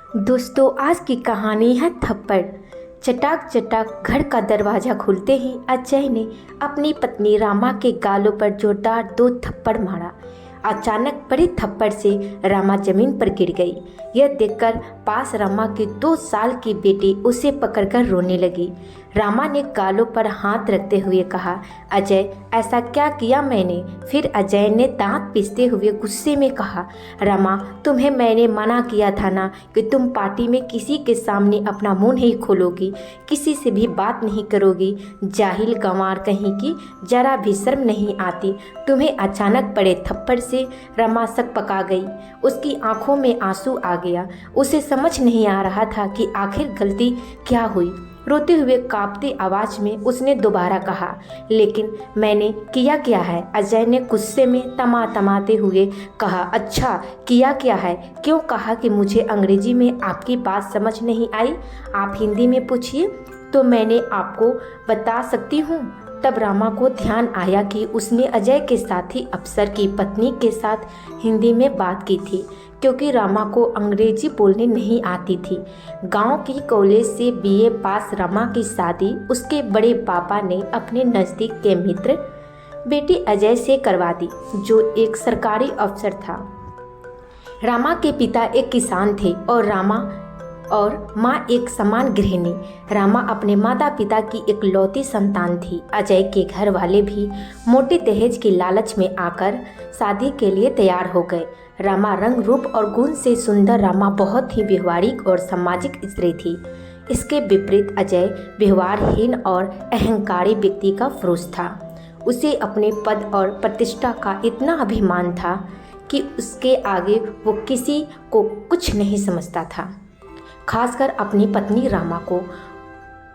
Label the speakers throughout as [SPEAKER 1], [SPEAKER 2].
[SPEAKER 1] दोस्तों, आज की कहानी है थप्पड़। चटाक चटाक घर का दरवाज़ा खुलते ही अजय ने अपनी पत्नी रामा के गालों पर जोरदार 2 थप्पड़ मारा। अचानक बड़े थप्पड़ से रामा जमीन पर गिर गई। यह देखकर पास रामा की 2 साल की बेटी उसे पकड़कर रोने लगी। रामा ने गालों पर हाथ रखते हुए कहा, अजय, ऐसा क्या किया मैंने? फिर अजय ने दांत पीसते हुए गुस्से में कहा, रामा, तुम्हें मैंने मना किया था ना कि तुम पार्टी में किसी के सामने अपना मुंह नहीं खोलोगी, किसी से भी बात नहीं करोगी। जाहिल गंवार कहीं की, जरा भी शर्म नहीं आती। तुम्हें अचानक पड़े थप्पड़ से रमा सक पका गई। उसकी आंखों में आंसू आ गया। उसे समझ नहीं आ रहा था कि आखिर गलती क्या हुई। रोते हुए कांपती आवाज में उसने दोबारा कहा, लेकिन मैंने किया क्या है? अजय ने गुस्से में तमाते हुए कहा, अच्छा किया क्या है? क्यों कहा कि मुझे अंग्रेजी में आपकी बात समझ नहीं आई? आप हिंदी में पूछिए तो मैंने आपको बता सकती हूँ। तब रामा को ध्यान आया कि उसने अजय के साथी अफसर की पत्नी के साथ हिंदी में बात की थी, क्योंकि रामा को अंग्रेजी बोलने नहीं आती थी। गांव की कॉलेज से बीए पास रामा की शादी उसके बड़े पापा ने अपने नज़दीक के मित्र बेटी अजय से करवा दी, जो एक सरकारी अफसर था। रामा के पिता एक किसान थे और माँ एक समान गृहिणी। रामा अपने माता पिता की इकलौती संतान थी। अजय के घर वाले भी मोटे दहेज के लालच में आकर शादी के लिए तैयार हो गए। रामा रंग रूप और गुण से सुंदर रामा बहुत ही व्यवहारिक और सामाजिक स्त्री थी। इसके विपरीत अजय व्यवहारहीन और अहंकारी व्यक्ति का पुरुष था। उसे अपने पद और प्रतिष्ठा का इतना अभिमान था कि उसके आगे वो किसी को कुछ नहीं समझता था, खासकर अपनी पत्नी रामा को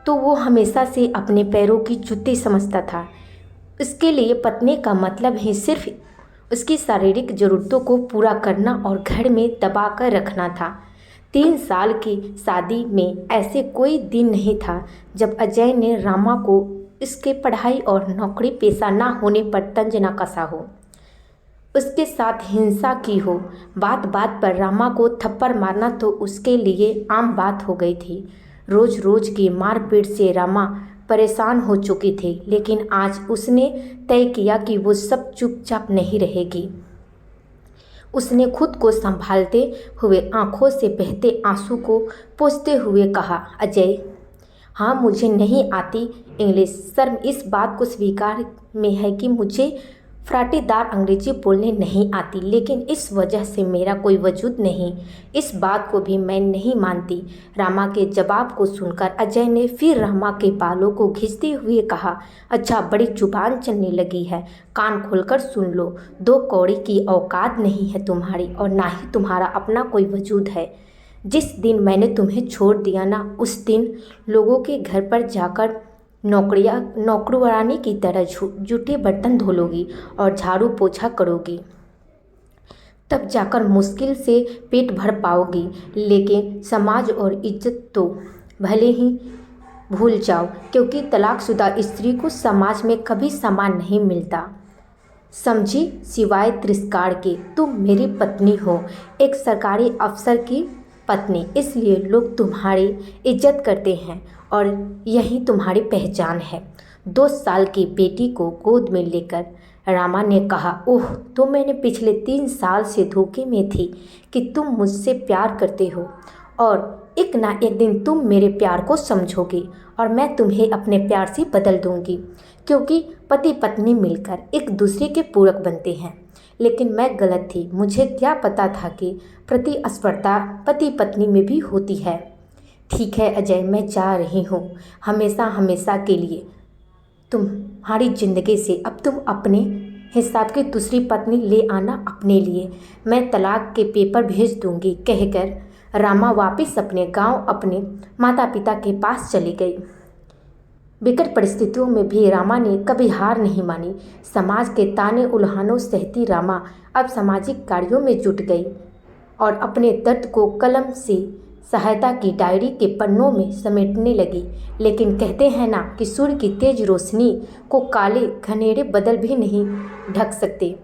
[SPEAKER 1] तो वो हमेशा से अपने पैरों की जूती समझता था। इसके लिए पत्नी का मतलब ही सिर्फ उसकी शारीरिक ज़रूरतों को पूरा करना और घर में दबा कर रखना था। 3 साल की शादी में ऐसे कोई दिन नहीं था जब अजय ने रामा को इसके पढ़ाई और नौकरी पेशा ना होने पर तंज न कसा हो, उसके साथ हिंसा की हो। बात बात पर रामा को थप्पड़ मारना तो उसके लिए आम बात हो गई थी। रोज रोज की मारपीट से रामा परेशान हो चुकी थी, लेकिन आज उसने तय किया कि वो सब चुपचाप नहीं रहेगी। उसने खुद को संभालते हुए आंखों से बहते आंसू को पोंछते हुए कहा, अजय, हाँ, मुझे नहीं आती इंग्लिश। शर्म इस बात को स्वीकार में है कि मुझे फराटेदार अंग्रेजी बोलने नहीं आती, लेकिन इस वजह से मेरा कोई वजूद नहीं। इस बात को भी मैं नहीं मानती। रामा के जवाब को सुनकर अजय ने फिर रामा के बालों को खींचते हुए कहा, अच्छा, बड़ी जुबान चलने लगी है, कान खोलकर सुन लो। 2 कौड़ी की औकात नहीं है तुम्हारी, और ना ही तुम्हारा अपना कोई वजूद है। जिस दिन मैंने तुम्हें छोड़ दिया ना, उस दिन लोगों के घर पर जाकर नौकरानी की तरह जूठे बर्तन धोलोगी और झाड़ू पोछा करोगी। तब जाकर मुश्किल से पेट भर पाओगी, लेकिन समाज और इज्जत तो भले ही भूल जाओ, क्योंकि तलाकशुदा स्त्री को समाज में कभी सम्मान नहीं मिलता, समझी, सिवाय तिरस्कार के। तुम मेरी पत्नी हो, एक सरकारी अफसर की पत्नी, इसलिए लोग तुम्हारी इज्जत करते हैं और यही तुम्हारी पहचान है। 2 साल की बेटी को गोद में लेकर रामा ने कहा, ओह, तो मैंने पिछले 3 साल से धोखे में थी कि तुम मुझसे प्यार करते हो, और एक ना एक दिन तुम मेरे प्यार को समझोगे और मैं तुम्हें अपने प्यार से बदल दूंगी, क्योंकि पति पत्नी मिलकर एक दूसरे के पूरक बनते हैं। लेकिन मैं गलत थी। मुझे क्या पता था कि प्रतिस्पर्धा पति पत्नी में भी होती है। ठीक है अजय, मैं जा रही हूँ, हमेशा के लिए तुम्हारी ज़िंदगी से। अब तुम अपने हिसाब की दूसरी पत्नी ले आना अपने लिए। मैं तलाक के पेपर भेज दूंगी, कहकर रामा वापस अपने गांव अपने माता पिता के पास चली गई। विकट परिस्थितियों में भी रामा ने कभी हार नहीं मानी। समाज के ताने उल्हानों सहती रामा अब सामाजिक कार्यों में जुट गई और अपने दर्द को कलम से सहायता की डायरी के पन्नों में समेटने लगी। लेकिन कहते हैं ना कि सूर्य की तेज रोशनी को काले घनेरे बदल भी नहीं ढक सकते।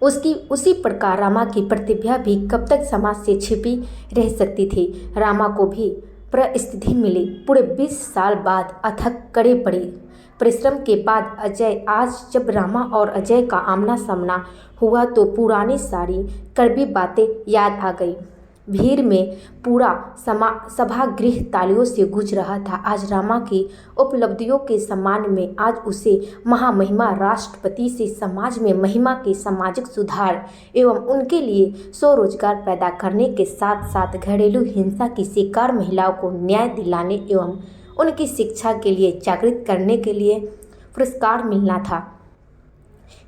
[SPEAKER 1] उसकी उसी प्रकार रामा की प्रतिभा भी कब तक समाज से छिपी रह सकती थी। रामा को भी परिस्थिति मिली। पूरे 20 साल बाद अथक कड़े पड़े परिश्रम के बाद अजय आज जब रामा और अजय का आमना सामना हुआ तो पुरानी सारी कड़वी बातें याद आ गई। भीड़ में पूरा सभागृह तालियों से गूंज रहा था। आज रामा की उपलब्धियों के सम्मान में आज उसे महामहिमा राष्ट्रपति से समाज में महिमा के सामाजिक सुधार एवं उनके लिए स्वरोजगार पैदा करने के साथ साथ घरेलू हिंसा की शिकार महिलाओं को न्याय दिलाने एवं उनकी शिक्षा के लिए जागृत करने के लिए पुरस्कार मिलना था।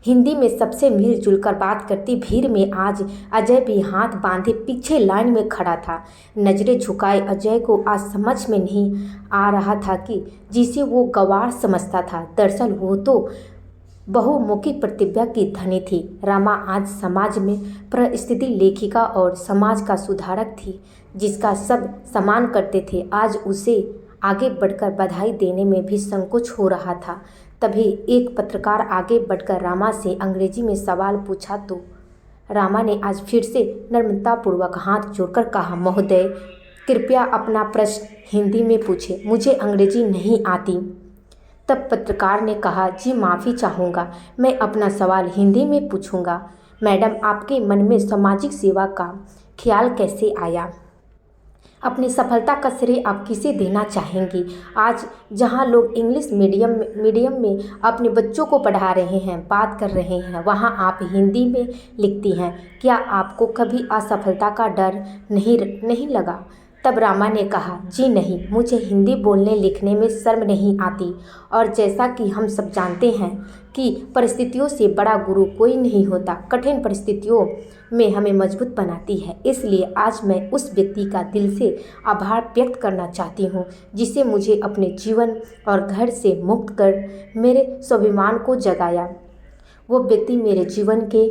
[SPEAKER 1] हिंदी में सबसे मिलजुल कर बात करती भीड़ में आज अजय भी हाथ बांधे पीछे लाइन में खड़ा था। नजरें झुकाए अजय को आज समझ में नहीं आ रहा था कि जिसे वो गंवार समझता था दरअसल वो तो बहुमुखी प्रतिभा की धनी थी। रामा आज समाज में परिस्थिति लेखिका और समाज का सुधारक थी जिसका सब सम्मान करते थे। आज उसे आगे बढ़कर बधाई देने में भी संकोच हो रहा था। तभी एक पत्रकार आगे बढ़कर रामा से अंग्रेजी में सवाल पूछा तो रामा ने आज फिर से नम्रतापूर्वक हाथ जोड़कर कहा, महोदय कृपया अपना प्रश्न हिंदी में पूछें, मुझे अंग्रेजी नहीं आती। तब पत्रकार ने कहा, जी माफ़ी चाहूँगा, मैं अपना सवाल हिंदी में पूछूँगा। मैडम, आपके मन में सामाजिक सेवा का ख्याल कैसे आया? अपनी सफलता का श्रेय आप किसे देना चाहेंगी? आज जहां लोग इंग्लिश मीडियम में अपने बच्चों को पढ़ा रहे हैं, बात कर रहे हैं, वहां आप हिंदी में लिखती हैं। क्या आपको कभी असफलता का डर नहीं लगा? तब रामा ने कहा, जी नहीं, मुझे हिंदी बोलने लिखने में शर्म नहीं आती और जैसा कि हम सब जानते हैं कि परिस्थितियों से बड़ा गुरु कोई नहीं होता, कठिन परिस्थितियों में हमें मजबूत बनाती है। इसलिए आज मैं उस व्यक्ति का दिल से आभार व्यक्त करना चाहती हूँ जिसे मुझे अपने जीवन और घर से मुक्त कर मेरे स्वाभिमान को जगाया। वो व्यक्ति मेरे जीवन के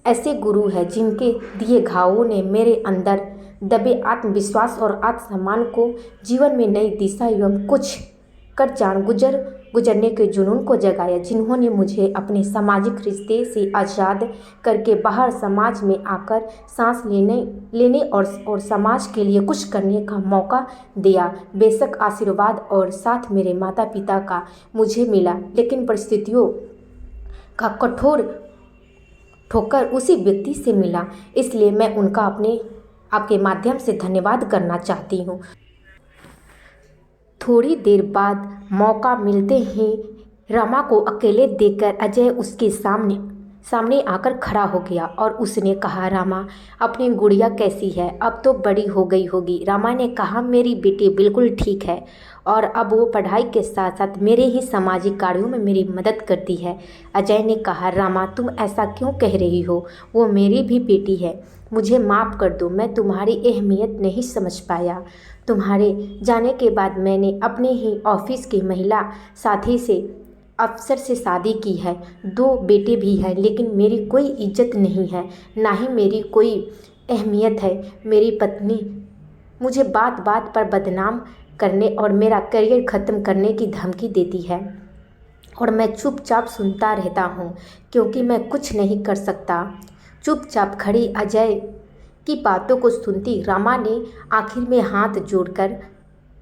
[SPEAKER 1] ऐसे गुरु है जिनके दिए घावों ने मेरे अंदर दबे आत्मविश्वास और आत्मसम्मान को जीवन में नई दिशा एवं कुछ कर गुजरने के जुनून को जगाया, जिन्होंने मुझे अपने सामाजिक रिश्ते से आज़ाद करके बाहर समाज में आकर सांस लेने और समाज के लिए कुछ करने का मौका दिया। बेशक आशीर्वाद और साथ मेरे माता पिता का मुझे मिला, लेकिन परिस्थितियों का कठोर ठोकर उसी व्यक्ति से मिला। इसलिए मैं उनका आपके माध्यम से धन्यवाद करना चाहती हूँ। थोड़ी देर बाद मौका मिलते ही रमा को अकेले देखकर अजय उसके सामने आकर खड़ा हो गया और उसने कहा, रामा अपनी गुड़िया कैसी है? अब तो बड़ी हो गई होगी। रामा ने कहा, मेरी बेटी बिल्कुल ठीक है और अब वो पढ़ाई के साथ साथ मेरे ही सामाजिक कार्यों में मेरी मदद करती है। अजय ने कहा, रामा तुम ऐसा क्यों कह रही हो? वो मेरी भी बेटी है, मुझे माफ़ कर दो, मैं तुम्हारी अहमियत नहीं समझ पाया। तुम्हारे जाने के बाद मैंने अपने ही ऑफिस की महिला साथी से अफसर से शादी की है, 2 बेटे भी हैं, लेकिन मेरी कोई इज्जत नहीं है, ना ही मेरी कोई अहमियत है। मेरी पत्नी मुझे बात बात पर बदनाम करने और मेरा करियर ख़त्म करने की धमकी देती है और मैं चुपचाप सुनता रहता हूँ क्योंकि मैं कुछ नहीं कर सकता। चुपचाप खड़ी अजय की बातों को सुनती रामा ने आखिर में हाथ जोड़कर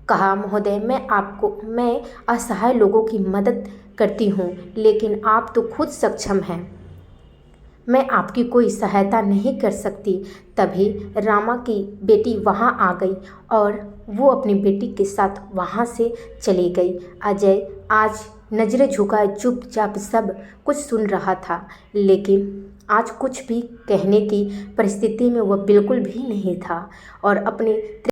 [SPEAKER 1] कहा, महोदय मैं असहाय लोगों की मदद करती हूँ, लेकिन आप तो खुद सक्षम हैं, मैं आपकी कोई सहायता नहीं कर सकती। तभी रामा की बेटी वहाँ आ गई और वो अपनी बेटी के साथ वहाँ से चली गई। अजय आज नज़रें झुकाए चुपचाप सब कुछ सुन रहा था, लेकिन आज कुछ भी कहने की परिस्थिति में वह बिल्कुल भी नहीं था और अपने